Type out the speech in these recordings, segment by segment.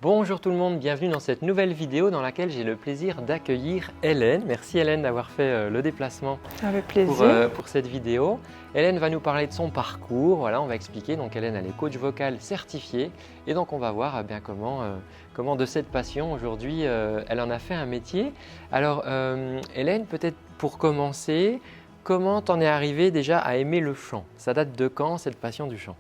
Bonjour tout le monde, bienvenue dans cette nouvelle vidéo dans laquelle j'ai le plaisir d'accueillir Hélène. Merci Hélène d'avoir fait le déplacement Avec plaisir. pour cette vidéo. Hélène va nous parler de son parcours, voilà, on va expliquer. Donc Hélène, elle est coach vocal certifiée et donc on va voir bien comment de cette passion aujourd'hui elle en a fait un métier. Alors Hélène, peut-être pour commencer, comment t'en es arrivée déjà à aimer le chant? Ça date de quand cette passion du chant?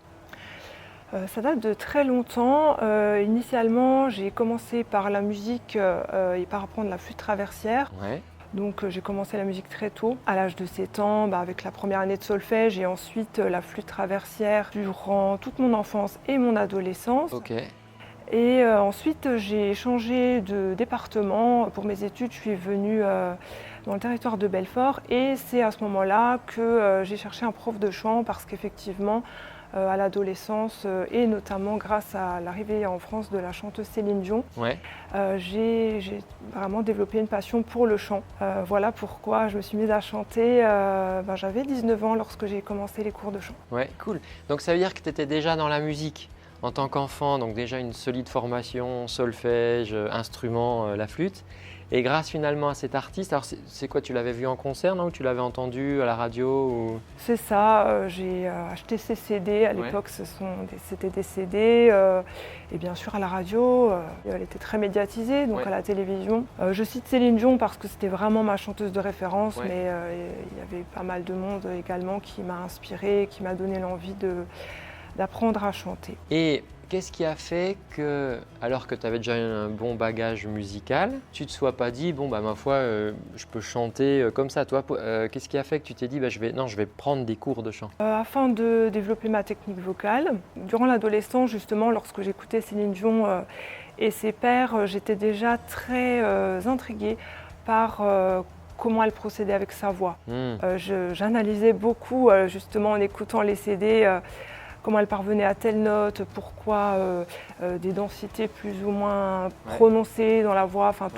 Ça date de très longtemps. Initialement, j'ai commencé par la musique et par apprendre la flûte traversière. Ouais. Donc j'ai commencé la musique très tôt, à l'âge de 7 ans, avec la première année de solfège et ensuite la flûte traversière durant toute mon enfance et mon adolescence. Ok. Et ensuite, j'ai changé de département. Pour mes études, je suis venue dans le territoire de Belfort et c'est à ce moment-là que j'ai cherché un prof de chant parce qu'effectivement, à l'adolescence et notamment grâce à l'arrivée en France de la chanteuse Céline Dion, Ouais. j'ai vraiment développé une passion pour le chant. Voilà pourquoi je me suis mise à chanter. J'avais 19 ans lorsque j'ai commencé les cours de chant. Ouais, cool. Donc ça veut dire que tu étais déjà dans la musique en tant qu'enfant, donc déjà une solide formation, solfège, instrument, la flûte. Et grâce finalement à cet artiste, alors c'est quoi, tu l'avais vu en concert, non, ou tu l'avais entendu à la radio ou... C'est ça, j'ai acheté ces CD, à l'époque c'était des CD, et bien sûr à la radio, elle était très médiatisée, donc à la télévision. Je cite Céline Dion parce que c'était vraiment ma chanteuse de référence, mais il y avait pas mal de monde également qui m'a inspirée, qui m'a donné l'envie d'apprendre à chanter. Et qu'est-ce qui a fait que, alors que tu avais déjà un bon bagage musical, tu ne te sois pas dit, bon, bah, ma foi, je peux chanter comme ça. Toi, qu'est-ce qui a fait que tu t'es dit, bah, je vais prendre des cours de chant? Afin de développer ma technique vocale, durant l'adolescence, justement, lorsque j'écoutais Céline Dion et ses pairs, j'étais déjà très intriguée par comment elle procédait avec sa voix. J'analysais beaucoup, justement, en écoutant les CD, comment elle parvenait à telle note, pourquoi des densités plus ou moins prononcées dans la voix, enfin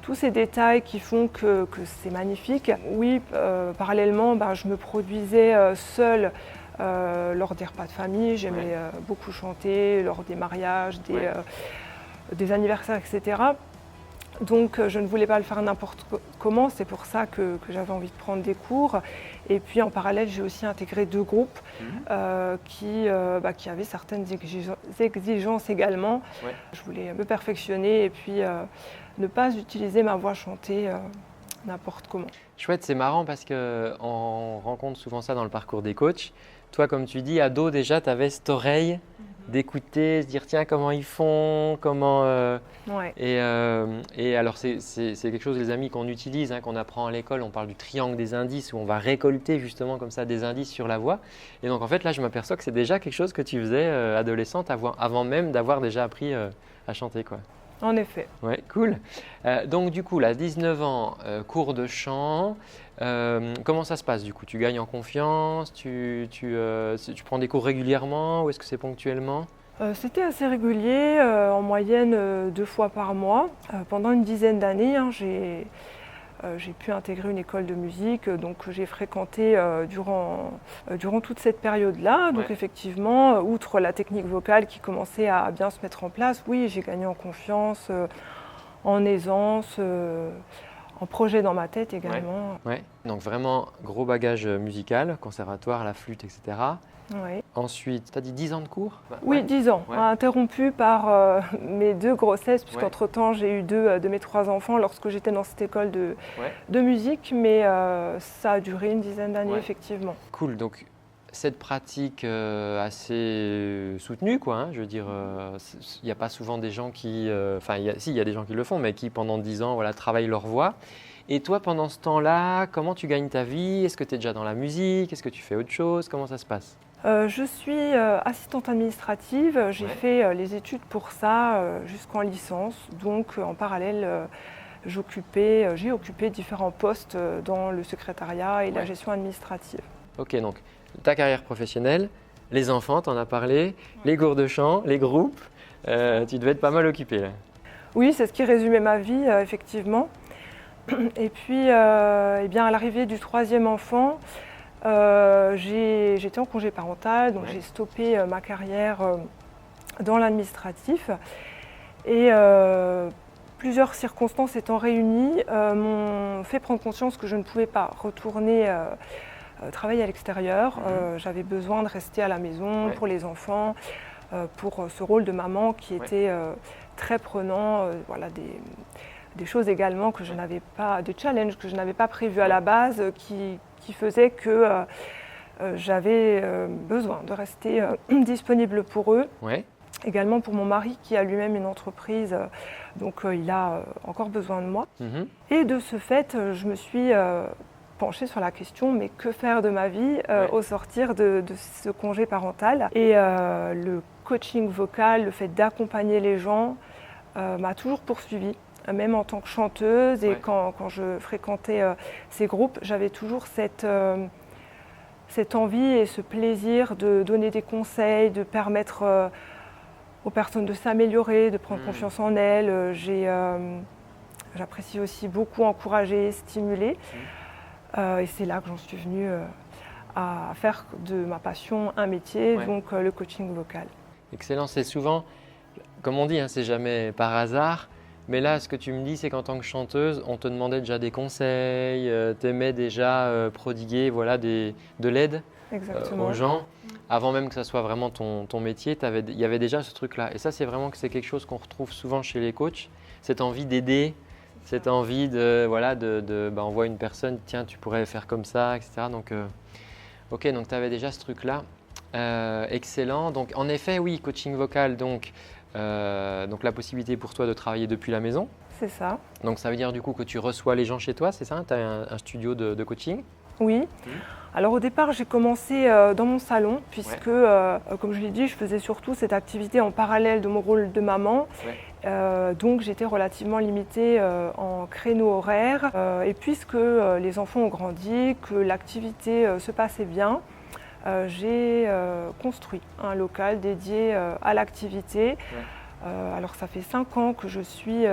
tous ces détails qui font que c'est magnifique. Oui, parallèlement, je me produisais seule lors des repas de famille, j'aimais beaucoup chanter, lors des mariages, des anniversaires, etc. Donc je ne voulais pas le faire n'importe comment, c'est pour ça que j'avais envie de prendre des cours. Et puis en parallèle, j'ai aussi intégré 2 groupes qui avaient certaines exigences également. Je voulais me perfectionner et puis ne pas utiliser ma voix chantée n'importe comment. Chouette, c'est marrant parce qu'on rencontre souvent ça dans le parcours des coachs. Toi, comme tu dis, ado déjà, tu avais cette oreille d'écouter, se dire tiens, comment ils font, comment… Et alors, c'est quelque chose, les amis, qu'on utilise, qu'on apprend à l'école. On parle du triangle des indices où on va récolter justement comme ça des indices sur la voix. Et donc, en fait, là, je m'aperçois que c'est déjà quelque chose que tu faisais adolescente avant même d'avoir déjà appris à chanter, quoi. En effet. Ouais, cool. Donc du coup, là, 19 ans, cours de chant. Comment ça se passe du coup? Tu gagnes en confiance? Tu prends des cours régulièrement ou est-ce que c'est ponctuellement? C'était assez régulier, en moyenne 2 fois par mois. Pendant une dizaine d'années, j'ai pu intégrer une école de musique, donc j'ai fréquenté durant toute cette période-là. Donc effectivement, outre la technique vocale qui commençait à bien se mettre en place, oui, j'ai gagné en confiance, en aisance, en projet dans ma tête également. Ouais. Donc vraiment gros bagage musical, conservatoire, la flûte, etc. Ouais. Ensuite, tu as dit 10 ans de cours? Oui, 10 ans, interrompu par mes 2 grossesses, puisqu'entre-temps j'ai eu 2 de mes 3 enfants lorsque j'étais dans cette école de musique, mais ça a duré une dizaine d'années effectivement. Cool, donc cette pratique assez soutenue, quoi, je veux dire, il n'y a pas souvent des gens qui… il y a des gens qui le font, mais qui pendant 10 ans travaillent leur voix. Et toi, pendant ce temps-là, comment tu gagnes ta vie? Est-ce que tu es déjà dans la musique? Est-ce que tu fais autre chose? Comment ça se passe? Je suis assistante administrative, j'ai fait les études pour ça jusqu'en licence, donc en parallèle j'ai occupé différents postes dans le secrétariat et la gestion administrative. Ok, donc ta carrière professionnelle, les enfants, tu en as parlé, les cours de chant, les groupes, tu devais être pas mal occupée là. Oui, c'est ce qui résumait ma vie, effectivement. Et puis, à l'arrivée du 3e enfant, j'étais en congé parental, donc j'ai stoppé ma carrière dans l'administratif. Et plusieurs circonstances étant réunies m'ont fait prendre conscience que je ne pouvais pas retourner travailler à l'extérieur. J'avais besoin de rester à la maison pour les enfants, pour ce rôle de maman qui était très prenant. Voilà, des choses également que je n'avais pas, des challenges que je n'avais pas prévus à la base qui faisaient que j'avais besoin de rester disponible pour eux. Également pour mon mari qui a lui-même une entreprise, donc il a encore besoin de moi. Et de ce fait, je me suis penchée sur la question, mais que faire de ma vie au sortir de ce congé parental. Et le coaching vocal, le fait d'accompagner les gens m'a toujours poursuivie. Même en tant que chanteuse et quand je fréquentais ces groupes, j'avais toujours cette envie et ce plaisir de donner des conseils, de permettre aux personnes de s'améliorer, de prendre confiance en elles. J'apprécie aussi beaucoup encourager, stimuler. Et c'est là que j'en suis venue à faire de ma passion un métier, donc le coaching vocal. Excellent, c'est souvent, comme on dit, c'est jamais par hasard. Mais là, ce que tu me dis, c'est qu'en tant que chanteuse, on te demandait déjà des conseils, t'aimais déjà prodiguer de l'aide aux gens. Avant même que ça soit vraiment ton métier, il y avait déjà ce truc-là. Et ça, c'est vraiment que c'est quelque chose qu'on retrouve souvent chez les coachs, cette envie d'aider, cette envie on voit une personne, tiens, tu pourrais faire comme ça, etc. Donc, donc tu avais déjà ce truc-là. Excellent. Donc, en effet, oui, coaching vocal, donc la possibilité pour toi de travailler depuis la maison. C'est ça. Donc, ça veut dire du coup que tu reçois les gens chez toi, c'est ça? Tu as un studio de coaching? Oui. Alors au départ, j'ai commencé dans mon salon puisque, comme je l'ai dit, je faisais surtout cette activité en parallèle de mon rôle de maman. Donc j'étais relativement limitée en créneau horaire. Et puisque les enfants ont grandi, que l'activité se passait bien, j'ai construit un local dédié à l'activité. Alors ça fait 5 ans que je suis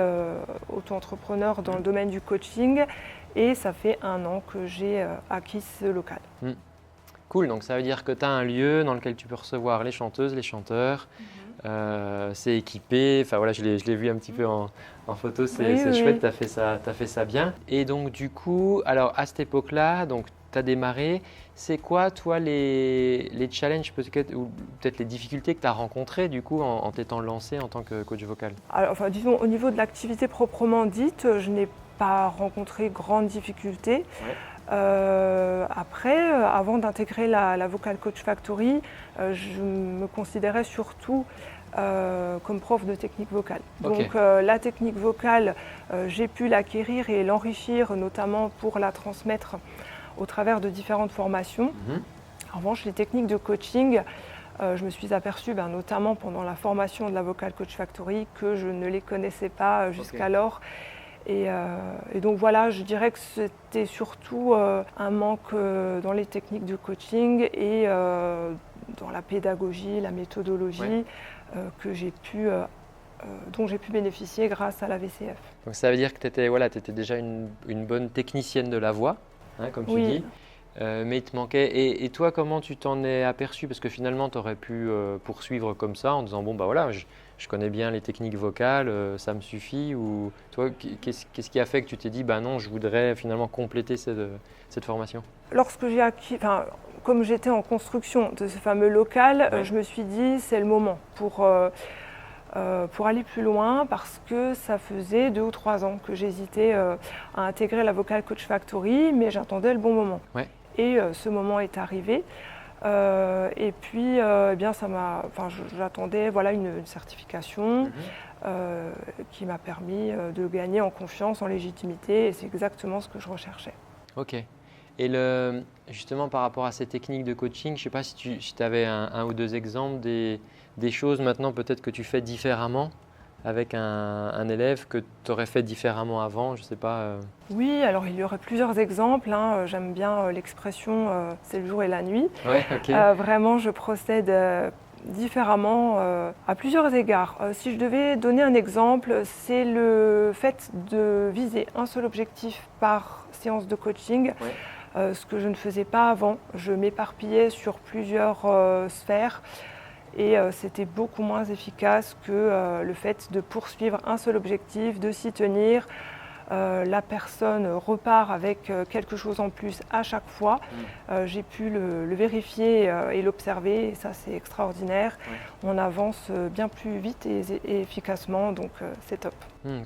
auto-entrepreneur dans le domaine du coaching. Et ça fait 1 an que j'ai acquis ce local. Cool, donc ça veut dire que tu as un lieu dans lequel tu peux recevoir les chanteuses, les chanteurs. C'est équipé, enfin voilà, je l'ai vu un petit peu en photo, c'est chouette, tu as fait ça bien. Et donc du coup, alors à cette époque-là, tu as démarré. C'est quoi toi les challenges ou peut-être les difficultés que tu as rencontrées du coup en t'étant lancée en tant que coach vocal? Alors, disons, au niveau de l'activité proprement dite, je n'ai pas rencontré grande difficulté. Après, avant d'intégrer la Vocal Coach Factory, je me considérais surtout comme prof de technique vocale. Donc la technique vocale, j'ai pu l'acquérir et l'enrichir, notamment pour la transmettre au travers de différentes formations. En revanche, les techniques de coaching, je me suis aperçue, notamment pendant la formation de la Vocal Coach Factory, que je ne les connaissais pas jusqu'alors. Et donc voilà, je dirais que c'était surtout un manque dans les techniques de coaching et dans la pédagogie, la méthodologie dont j'ai pu bénéficier grâce à la VCF. Donc ça veut dire que tu étais déjà une bonne technicienne de la voix, comme tu dis. Mais il te manquait. Et toi, comment tu t'en es aperçu? Parce que finalement, tu aurais pu poursuivre comme ça en disant je connais bien les techniques vocales, ça me suffit. Ou toi, qu'est-ce qui a fait que tu t'es dit non, je voudrais finalement compléter cette formation? Lorsque j'ai acquis, comme j'étais en construction de ce fameux local, je me suis dit c'est le moment pour aller plus loin parce que ça faisait 2 ou 3 ans que j'hésitais à intégrer la Vocal Coach Factory, mais j'attendais le bon moment. Et ce moment est arrivé. Et puis, j'attendais une certification qui m'a permis de gagner en confiance, en légitimité, et c'est exactement ce que je recherchais. Ok. Et justement, par rapport à ces techniques de coaching, je ne sais pas si tu avais un ou deux exemples des choses maintenant peut-être que tu fais différemment avec un élève que tu aurais fait différemment avant, je ne sais pas. Oui, alors il y aurait plusieurs exemples. J'aime bien l'expression « c'est le jour et la nuit ». Vraiment, je procède différemment à plusieurs égards. Si je devais donner un exemple, c'est le fait de viser un seul objectif par séance de coaching, ce que je ne faisais pas avant. Je m'éparpillais sur plusieurs sphères Et c'était beaucoup moins efficace que le fait de poursuivre un seul objectif, de s'y tenir. La personne repart avec quelque chose en plus à chaque fois. J'ai pu le vérifier et l'observer, et ça c'est extraordinaire. On avance bien plus vite et efficacement, donc c'est top.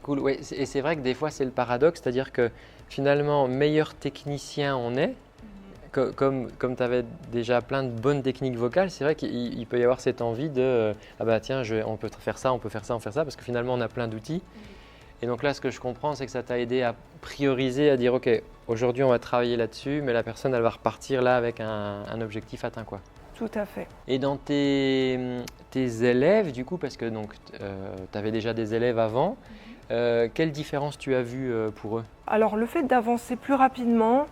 Cool, ouais. Et c'est vrai que des fois c'est le paradoxe, c'est-à-dire que finalement meilleur technicien on est, comme tu avais déjà plein de bonnes techniques vocales, c'est vrai qu'il peut y avoir cette envie de ah bah tiens, on peut faire ça, on peut faire ça, parce que finalement on a plein d'outils. Et donc là, ce que je comprends, c'est que ça t'a aidé à prioriser, à dire ok, aujourd'hui on va travailler là-dessus, mais la personne elle va repartir là avec un objectif atteint, quoi. Tout à fait. Et dans tes élèves, du coup, parce que tu avais déjà des élèves avant, quelle différence tu as vue pour eux? Alors le fait d'avancer plus rapidement,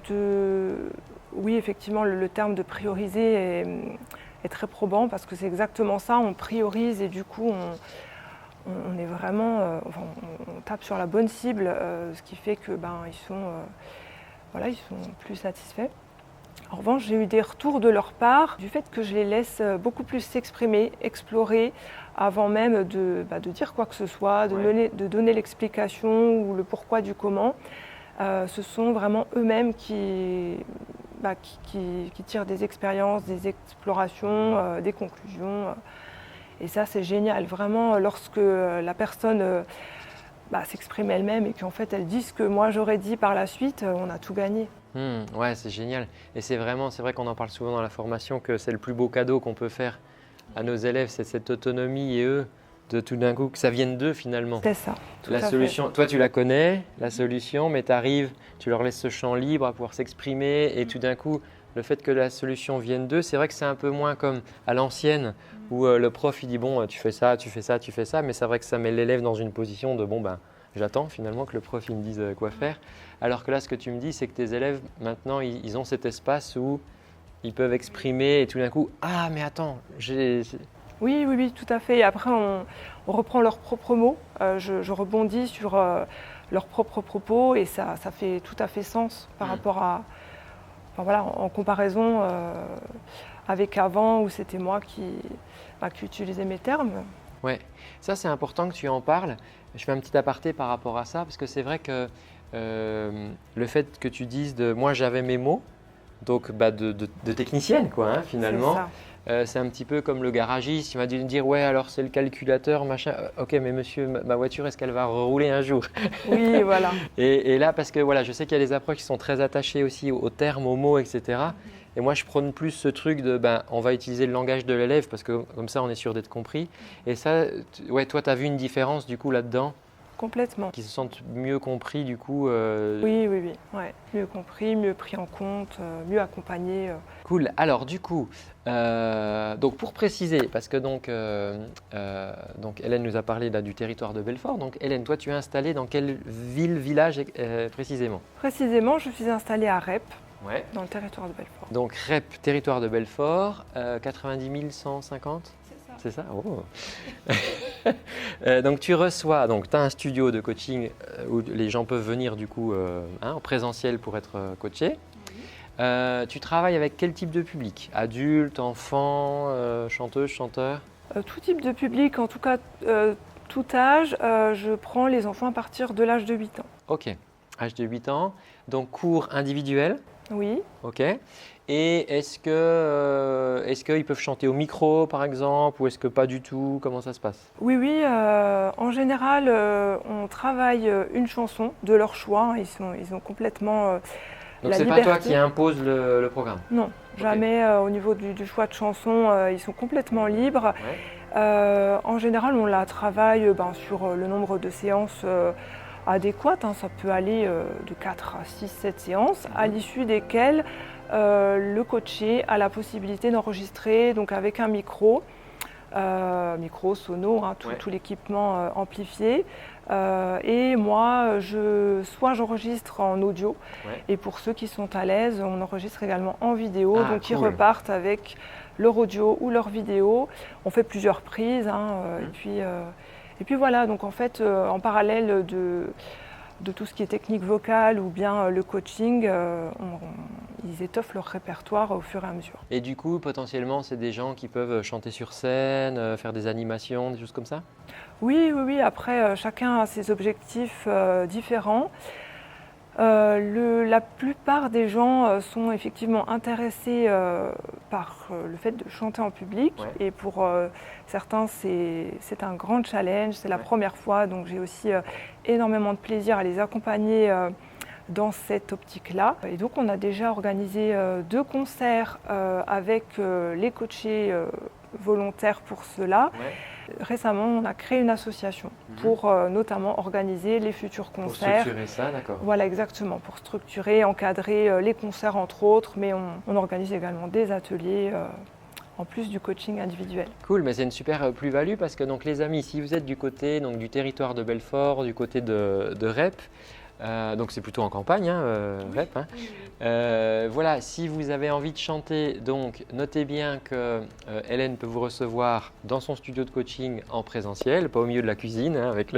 oui effectivement le terme de prioriser est très probant parce que c'est exactement ça, on priorise et du coup on est vraiment, on tape sur la bonne cible, ce qui fait que ils sont plus satisfaits. En revanche, j'ai eu des retours de leur part du fait que je les laisse beaucoup plus s'exprimer, explorer, avant même de dire quoi que ce soit, de donner l'explication ou le pourquoi du comment. Ce sont vraiment eux-mêmes qui tirent des expériences, des explorations, des conclusions. Et ça, c'est génial. Vraiment, lorsque la personne s'exprime elle-même et qu'en fait, elle dit ce que moi j'aurais dit par la suite, on a tout gagné. Ouais, c'est génial. Et c'est vrai qu'on en parle souvent dans la formation que c'est le plus beau cadeau qu'on peut faire à nos élèves, c'est cette autonomie et eux, de tout d'un coup, que ça vienne d'eux finalement. C'est ça. La solution, toi tu la connais, la solution, mais tu leur laisses ce champ libre à pouvoir s'exprimer et tout d'un coup, le fait que la solution vienne d'eux, c'est vrai que c'est un peu moins comme à l'ancienne où le prof il dit bon, tu fais ça, tu fais ça, tu fais ça, mais c'est vrai que ça met l'élève dans une position de j'attends finalement que le prof il me dise quoi faire. Alors que là, ce que tu me dis, c'est que tes élèves, maintenant, ils ont cet espace où ils peuvent exprimer et tout d'un coup, ah mais attends, Oui, tout à fait. Et après, on reprend leurs propres mots. Je rebondis sur leurs propres propos et ça fait tout à fait sens par rapport à, en comparaison avec avant où c'était moi qui utilisais mes termes. Ouais, ça c'est important que tu en parles. Je fais un petit aparté par rapport à ça parce que c'est vrai que le fait que tu dises moi j'avais mes mots, donc de technicienne quoi, finalement. C'est un petit peu comme le garagiste, il va dire ouais alors c'est le calculateur machin. Ok mais monsieur ma voiture est-ce qu'elle va rouler un jour? Oui voilà. Et là parce que voilà je sais qu'il y a des approches qui sont très attachées aussi aux termes, aux mots etc. Et moi je prône plus ce truc de on va utiliser le langage de l'élève parce que comme ça on est sûr d'être compris. Et ça ouais toi tu as vu une différence du coup là-dedans? Complètement. Qui se sentent mieux compris du coup Oui. Ouais. Mieux compris, mieux pris en compte, mieux accompagnés. Cool. Alors du coup, donc pour préciser, parce que donc Hélène nous a parlé là, du territoire de Belfort. Donc Hélène, toi tu es installée dans quelle ville, village précisément? Précisément, je suis installée à Rep, dans le territoire de Belfort. Donc Rep, territoire de Belfort, 90 150? C'est ça. Oh. Donc tu reçois, tu as un studio de coaching où les gens peuvent venir du coup en présentiel pour être coachés. Tu travailles avec quel type de public? Adultes, enfants, chanteuses, chanteurs? Tout type de public, en tout cas tout âge. Je prends les enfants à partir de l'âge de 8 ans. Ok, âge de 8 ans. Donc cours individuel? Oui. Ok. Et est-ce qu'ils peuvent chanter au micro par exemple ou est-ce que pas du tout? Comment ça se passe? Oui. En général, on travaille une chanson de leur choix. Ils ont complètement donc la c'est liberté. Pas toi qui impose le programme? Non, jamais. Au niveau du choix de chanson, ils sont complètement libres. En général, on la travaille sur le nombre de séances adéquates. Ça peut aller de 4 à 6, 7 séances, à l'issue desquelles le coaché a la possibilité d'enregistrer donc avec un micro sono, tout l'équipement amplifié. Et moi, soit j'enregistre en audio, et pour ceux qui sont à l'aise, on enregistre également en vidéo. Donc cool. Ils repartent avec leur audio ou leur vidéo. On fait plusieurs prises, et puis voilà. Donc en fait, en parallèle de tout ce qui est technique vocale ou bien le coaching, ils étoffent leur répertoire au fur et à mesure. Et du coup, potentiellement, c'est des gens qui peuvent chanter sur scène, faire des animations, des choses comme ça? Oui. Après, chacun a ses objectifs différents. La plupart des gens sont effectivement intéressés par le fait de chanter en public. Ouais. Et pour certains, c'est un grand challenge, c'est la première fois. Donc j'ai aussi énormément de plaisir à les accompagner dans cette optique-là. Et donc on a déjà organisé 2 concerts avec les coachés volontaires pour cela. Ouais. Récemment, on a créé une association pour notamment organiser les futurs concerts. Pour structurer ça, d'accord. Voilà, exactement, pour structurer, encadrer les concerts entre autres, mais on organise également des ateliers en plus du coaching individuel. Cool, mais c'est une super plus-value parce que donc, les amis, si vous êtes du côté donc, du territoire de Belfort, du côté de Rep, donc c'est plutôt en campagne, Rep. Voilà, si vous avez envie de chanter, donc notez bien que Hélène peut vous recevoir dans son studio de coaching en présentiel, pas au milieu de la cuisine avec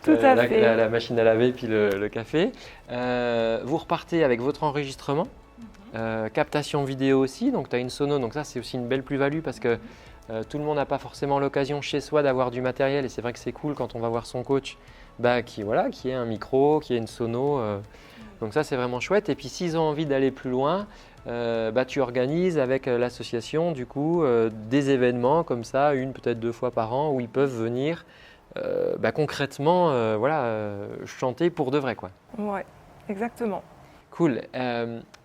la machine à laver puis le café. Vous repartez avec votre enregistrement, captation vidéo aussi, donc tu as une sono, donc ça c'est aussi une belle plus-value parce que tout le monde n'a pas forcément l'occasion chez soi d'avoir du matériel et c'est vrai que c'est cool quand on va voir son coach. Qui ait un micro, qui ait une sono. Donc ça, c'est vraiment chouette. Et puis, s'ils ont envie d'aller plus loin, tu organises avec l'association du coup des événements comme ça, peut-être 2 fois par an, où ils peuvent venir concrètement chanter pour de vrai, quoi. Ouais, exactement. Cool.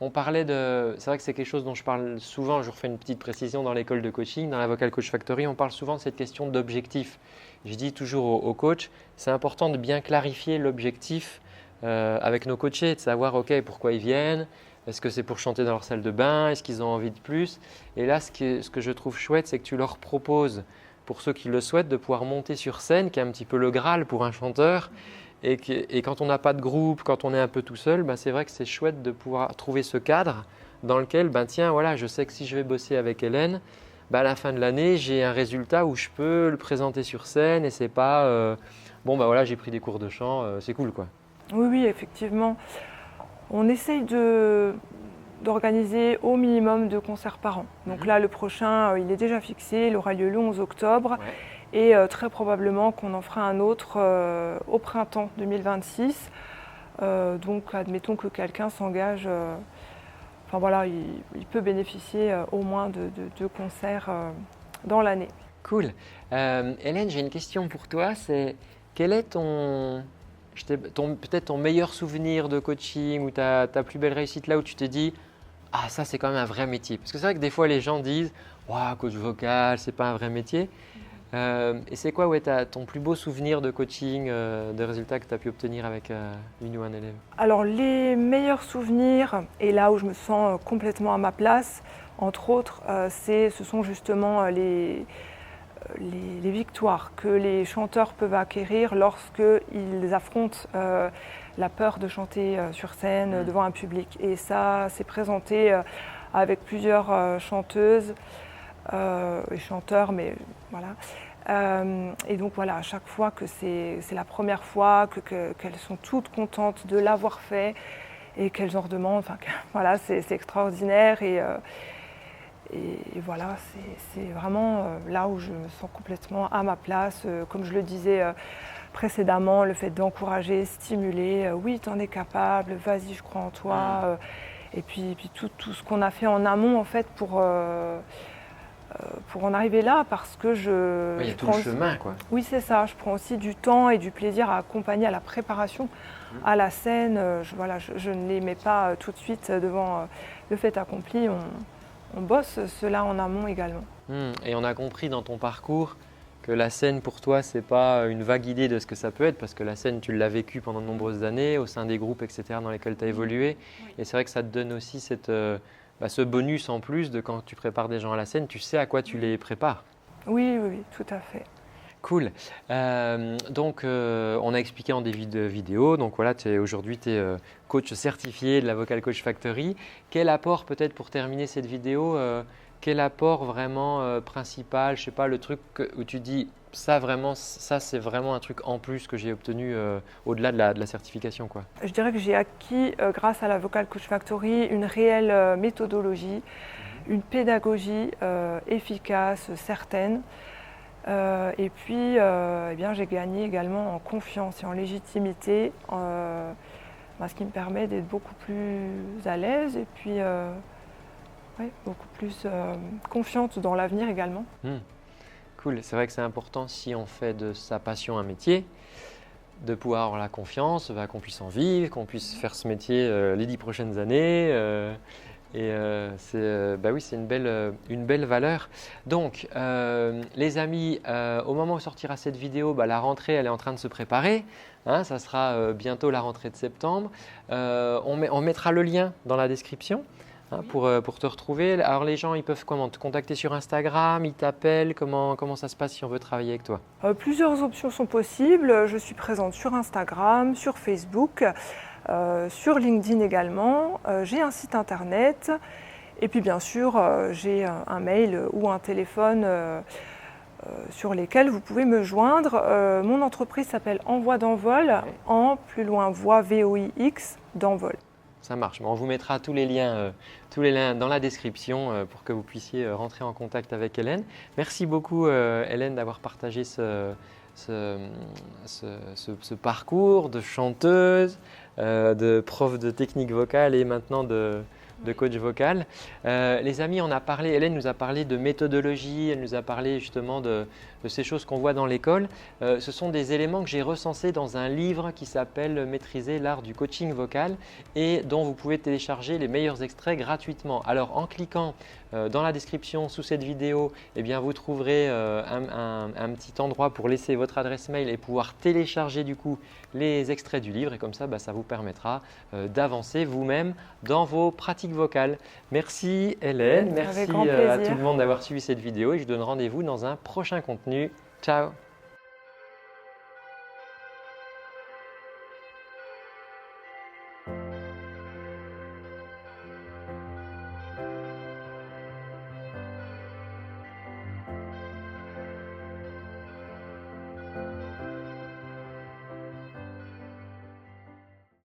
On parlait de… C'est vrai que c'est quelque chose dont je parle souvent. Je refais une petite précision dans l'école de coaching. Dans la Vocal Coach Factory, on parle souvent de cette question d'objectif. Je dis toujours aux coachs, c'est important de bien clarifier l'objectif avec nos coachés, de savoir pourquoi ils viennent, est-ce que c'est pour chanter dans leur salle de bain, est-ce qu'ils ont envie de plus. Et là, ce que je trouve chouette, c'est que tu leur proposes, pour ceux qui le souhaitent, de pouvoir monter sur scène, qui est un petit peu le Graal pour un chanteur. Et quand on n'a pas de groupe, quand on est un peu tout seul, c'est vrai que c'est chouette de pouvoir trouver ce cadre dans lequel, je sais que si je vais bosser avec Hélène, à la fin de l'année, j'ai un résultat où je peux le présenter sur scène et c'est pas j'ai pris des cours de chant, c'est cool, quoi. Oui, effectivement. On essaye d'organiser au minimum 2 concerts par an. Donc là, le prochain, il est déjà fixé, il aura lieu le 11 octobre. Ouais. Et très probablement qu'on en fera un autre au printemps 2026. Donc admettons que quelqu'un s'engage… il peut bénéficier au moins de 2 concerts dans l'année. Cool. Hélène, j'ai une question pour toi. C'est quel est peut-être ton meilleur souvenir de coaching ou ta plus belle réussite là où tu te dis « Ah, ça c'est quand même un vrai métier ». Parce que c'est vrai que des fois les gens disent « Waouh, coach vocal, c'est pas un vrai métier ». Et c'est quoi ton plus beau souvenir de coaching, de résultats que tu as pu obtenir avec une ou un élève? Alors les meilleurs souvenirs, et là où je me sens complètement à ma place, entre autres, ce sont justement les victoires que les chanteurs peuvent acquérir lorsqu'ils affrontent la peur de chanter sur scène devant un public. Et ça s'est présenté avec plusieurs chanteuses et chanteurs, mais voilà. Et donc voilà, à chaque fois que c'est la première fois, qu'elles sont toutes contentes de l'avoir fait et qu'elles en redemandent, c'est extraordinaire. Et voilà, c'est vraiment là où je me sens complètement à ma place. Comme je le disais précédemment, le fait d'encourager, stimuler, oui, t'en es capable, vas-y, je crois en toi. Et puis tout ce qu'on a fait en amont, en fait, pour en arriver là, parce que il y a tout le chemin, quoi. Oui, c'est ça. Je prends aussi du temps et du plaisir à accompagner à la préparation à la scène. Je ne les mets pas tout de suite devant le fait accompli. On bosse cela en amont également. Et on a compris dans ton parcours que la scène pour toi, c'est pas une vague idée de ce que ça peut être, parce que la scène, tu l'as vécue pendant de nombreuses années au sein des groupes, etc., dans lesquels tu as évolué. Oui. Et c'est vrai que ça te donne aussi ce bonus en plus de quand tu prépares des gens à la scène, tu sais à quoi tu les prépares. Oui, tout à fait. Cool. Donc, on a expliqué en début de vidéo. Donc voilà, aujourd'hui, tu es coach certifié de la Vocal Coach Factory. Quel apport peut-être pour terminer cette vidéo quel apport vraiment principal, je sais pas, le truc où tu dis ça vraiment, ça c'est vraiment un truc en plus que j'ai obtenu au-delà de la certification, quoi. Je dirais que j'ai acquis grâce à la Vocal Coach Factory une réelle méthodologie, une pédagogie efficace, certaine. Et puis, eh bien, j'ai gagné également en confiance et en légitimité, ce qui me permet d'être beaucoup plus à l'aise et puis ouais, beaucoup plus confiante dans l'avenir également. Cool, c'est vrai que c'est important si on fait de sa passion un métier, de pouvoir avoir la confiance, qu'on puisse en vivre, qu'on puisse faire ce métier les 10 prochaines années. Oui, c'est une belle valeur. Donc, les amis, au moment où sortira cette vidéo, la rentrée elle est en train de se préparer. Hein, ça sera bientôt la rentrée de septembre. On mettra le lien dans la description. Pour te retrouver. Alors les gens, ils peuvent comment te contacter sur Instagram, ils t'appellent, comment ça se passe si on veut travailler avec toi? Plusieurs options sont possibles. Je suis présente sur Instagram, sur Facebook, sur LinkedIn également. J'ai un site internet et puis bien sûr j'ai un mail ou un téléphone sur lesquels vous pouvez me joindre. Mon entreprise s'appelle Envoi d'Envol, en plus loin voix VOIX d'Envol. Ça marche. On vous mettra tous les liens dans la description pour que vous puissiez rentrer en contact avec Hélène. Merci beaucoup Hélène d'avoir partagé ce parcours de chanteuse, de prof de technique vocale et maintenant de coach vocal. Les amis, Hélène nous a parlé de méthodologie, elle nous a parlé justement de ces choses qu'on voit dans l'école. Ce sont des éléments que j'ai recensés dans un livre qui s'appelle « Maîtriser l'art du coaching vocal » et dont vous pouvez télécharger les meilleurs extraits gratuitement. Alors en cliquant dans la description sous cette vidéo, eh bien, vous trouverez un petit endroit pour laisser votre adresse mail et pouvoir télécharger du coup les extraits du livre et comme ça, ça vous permettra d'avancer vous-même dans vos pratiques vocales. Merci Hélène, merci à tout le monde d'avoir suivi cette vidéo et je vous donne rendez-vous dans un prochain contenu. Ciao!